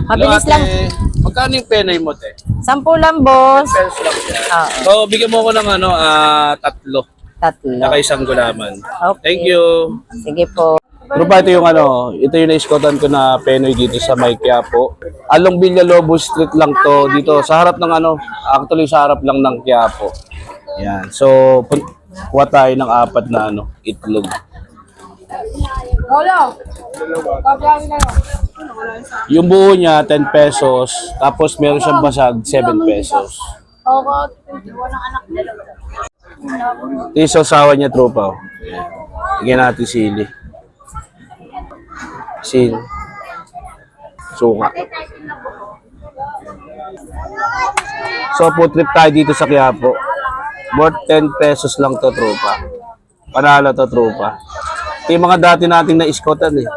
Mabilis Hello, lang. ate. Magkano yung Penoy mo, te? 10 lang, boss. Pesos lang siya. Ah, So, bigyan mo ko ng ano, 3. 3. Saka isang gulaman. Okay. Thank you. Sige po. Grupa, ito yung ano, ito yung na-iskotan ko na Penoy dito sa May Quiapo. Along Villalobos Street lang to, dito sa harap ng ano, actually sa harap lang ng Quiapo. Yan. So, kuha tayo ng 4 na ano, itlog. Yung buo niya, 10 pesos. Tapos meron siyang basag, 7 pesos. Ito yung sausawan niya, tropa. Bigyan natin sili. Sili. Suka. So, food trip tayo dito sa Quiapo. Worth 10 pesos lang to, tropa. Panalo to, tropa. Ito yung mga dati nating na-iskotan eh.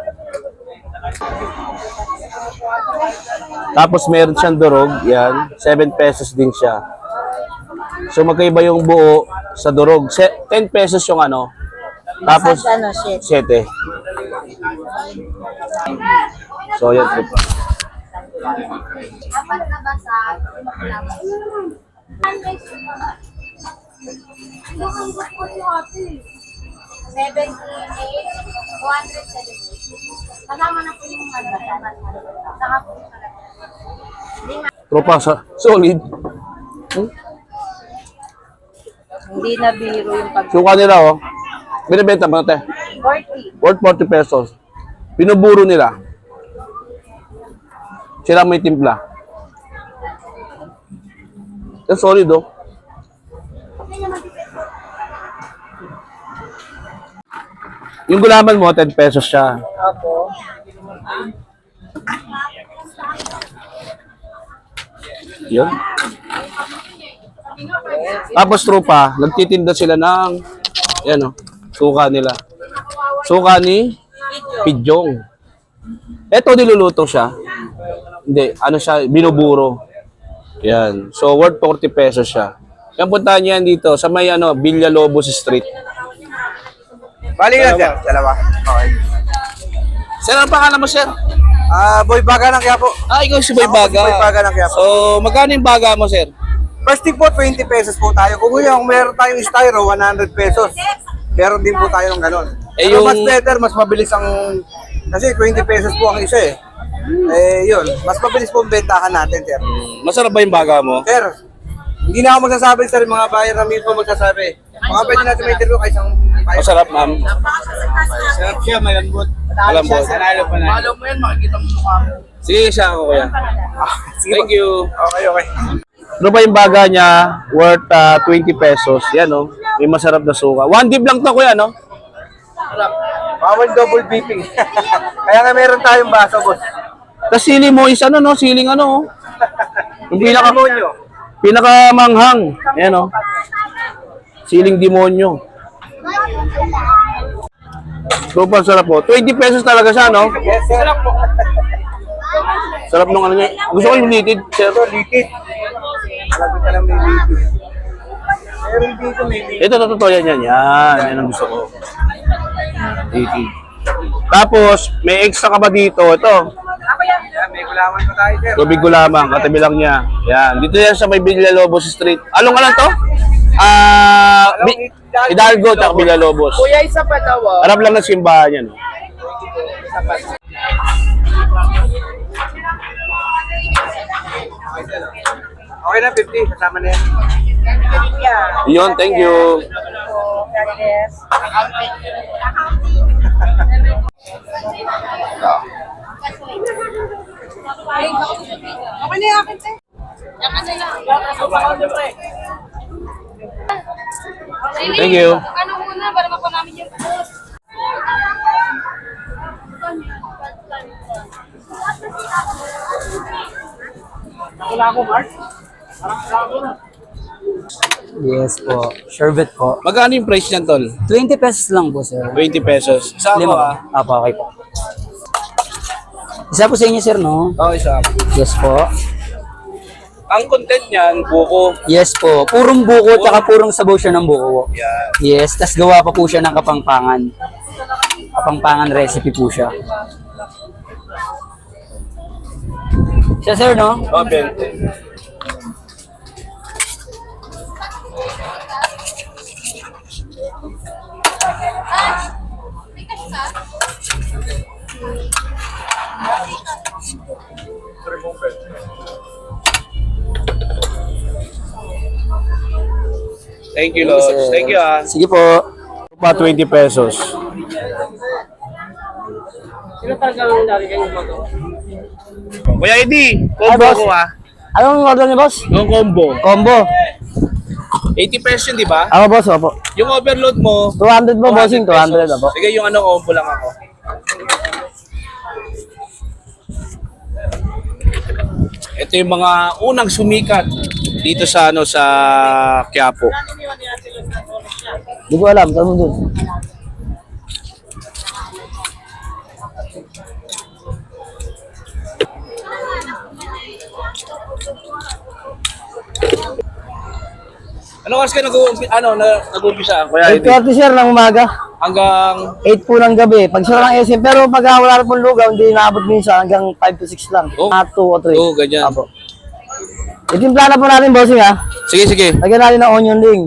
Tapos meron siyang durog, yan. 7 pesos din siya. So magkaiba yung buo sa durog. 10 pesos yung ano. Tapos Ano, 7. So yan po. Apat na basag. Nakanggot ko yung ate. 78, 270. Kasama na po yung ano. Saka po yung Tropa, solid. Hindi na biro yung pag... Suka nila oh. Binibenta mo te. 40. Worth 40 pesos. Pinuburo nila. Sila may timpla. Yan solid oh. Yung gulaman mo, 10 pesos siya. Opo. Yun. Tapos tropa, nagtitinda sila ng yan oh, suka nila. Suka ni Pidjong. Ito niluluto siya. Hindi, ano siya, binuburo. Yan. So worth 40 pesos siya. Yan puntahan niyo yan dito sa may ano, Villalobos Street. Bali na sir, dalawa. Okay. Sir, ano pangalan mo, sir? Boy Baga ng Quiapo. Ikaw si Boy Ako si Baga. Boy Baga ng Quiapo. So, magkano yung baga mo, sir? First tip po, 20 pesos po tayo. Kung meron tayong styro, 100 pesos. Meron din po tayo ng ganon. Eh, Pero yung- mas better, mas mabilis ang... Kasi 20 pesos po ang isa eh. Yun, mas mabilis po ang bentahan natin, sir. Masarap ba yung baga mo? Sir, hindi na ako magsasabi, sir. Mga buyer na mismo magsasabi. Mga pwede natin may interview kay isang buyer. Masarap, ma'am. Sarap siya, malambot. Malambot. Nanalo pa na. Follow mo yan, makikita mo mukha mo. Sige, siya ako, kuya. Thank you. Okay, okay. Ano ba yung baga niya? Worth 20 pesos. Yan, oh. May masarap na suka. 1 dip lang to, kuya, no? Bawal double beeping. Kaya nga meron tayong baso, boss. Tapos sili mo is ano, no? Siling ano, oh. Yung Demonyo. pinakamanghang. Yan, oh. Siling demonyo. Super sarap po. 20 pesos talaga siya, no? Yes, sir. Sarap nung ano niya. Gusto ko yung litid, sir. Ito, likid. Malapit na lang may likid. Meron dito may likid. Ito, totoo yan, yan. Yan ang gusto ko. Litid. Tapos, may extra ka ba dito? Ito. Yan, may gulaman pa tayo, sir. Tubig lamang, katabi lang niya. Yan. Dito yan sa may Villalobos Street. Anong alam to? Hidalgo, tak Villalobos. Kuya, isa pa daw, oh. Harap lang ng simbahan yan. No? Okay na, 50. Kasama na yan. Yun, thank you. Okay na yung akin, te. Thank you. Ano muna, para makuha namin yung Yes po. Sherbet po. Magkano yung price niyan, tol? 20 pesos lang po, sir. 20 pesos. Isa ako, ah. Apo, okay po. Isa po sa inyo, sir, no? Oo, isa ako. Yes po. Ang content niyan, buko. Yes po. Purong buko, tsaka purong sabaw siya ng buko. Yan. Yes, tas gawa pa po siya ng kapangpangan. Kapangpangan recipe po siya. Siya, sir, no? Oh, 20. Thank you, Los. Thank you, ah. Sige po. Pa 20 pesos. Kuya Eddie, combo boss. ko ah. Anong order niyo, boss? Yung combo. Combo. 80 pesos yun, di ba? Ako, boss, opo. Yung overload mo, 200 mo, bossing. 200, pesos. opo. Sige, yung ano, combo lang ako. Ito yung mga unang sumikat dito sa ano sa Quiapo. Hindi ko alam. Saan mo dun? Ano oras ka nag-uumpisa? Kuya Eddie? 8:30, sir, ng umaga. Hanggang 8 po ng gabi. Pag sila ng SM, pero pag wala na pong lugaw, hindi naabot minsan hanggang 5 to 6 lang. Oh. 2 o 3. Oo, ganyan. Apo. Itimpla na po natin, bossing, ha? Sige, sige. Lagyan natin ng onion ring.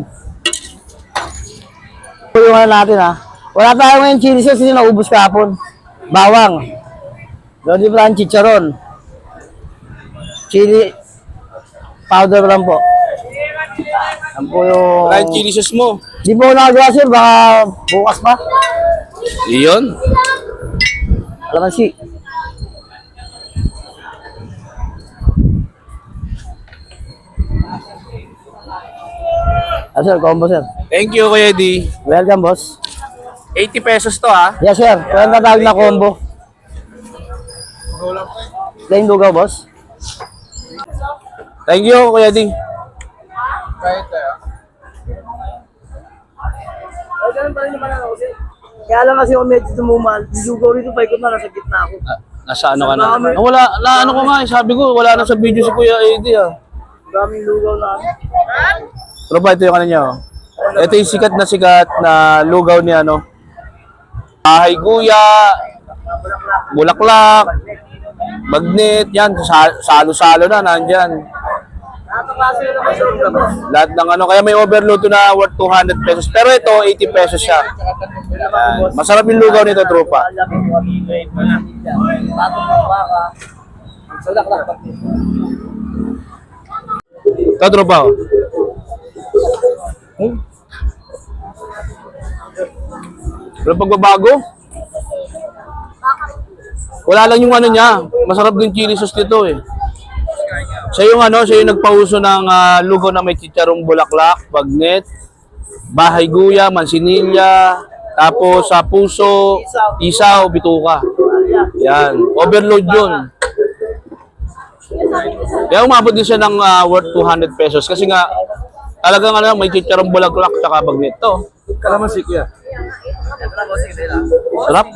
Tulungan natin, ha? Wala tayo ngayon chili sauce kasi naubos kahapon. Bawang. Lodi pa ang chicharon. Chili powder lang po. Yan po yung... Fried chili sauce mo. Di po ako nakagawa, sir. Baka bukas pa. Iyon. Alamansi. Sir, combo, sir. Thank you, Kuya Eddie. Welcome, boss. 80 pesos to, ha? Yes, sir. Kaya natawag na combo. Plain lugaw, boss. Thank you, Kuya Eddie. Kaya lang kasi ako medyo tumumal. Lugaw rito, paikot na, nasa gitna ako. Nasa ano ka na? Wala, ano ko nga, sabi ko, wala na sa video si Kuya Eddie, ah. Daming lugaw na. Pero ba, ito yung ano niya, oh. Ito yung sikat na lugaw ni ano. Bahay Guya, Bulaklak, Magnet, yan, salo-salo na, nandyan. Lahat ng ano, kaya may overload to na worth 200 pesos. Pero ito, 80 pesos siya. Yan. Masarap yung lugaw nito, tropa. Ito, tropa, oh. Pero pagbabago, wala lang yung ano niya. Masarap din chili sauce nito eh. Siya yung nagpauso ng lugaw na may chicharong bulaklak, bagnet, bahay guya, mansinilya, tapos sa puso, isaw, bituka. Yan, overload yun. Kaya umabot din siya ng worth 200 pesos kasi nga talagang may chicharong bulaklak tsaka bagnet to. Kalamansi, kuya. Sarap.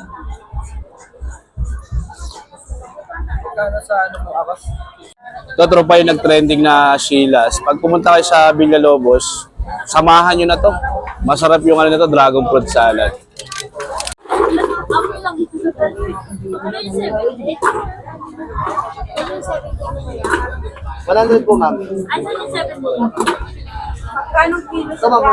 Ito, tropa yung nag-trending na Sheila's. Pag pumunta kayo sa Villalobos, samahan nyo na to. Masarap yung ano na to, dragon fruit salad. Ako lang dito sa ano yung 70? 100 po, ma'am. Ano yung 70? Magkano kilo? Ito, ma'am,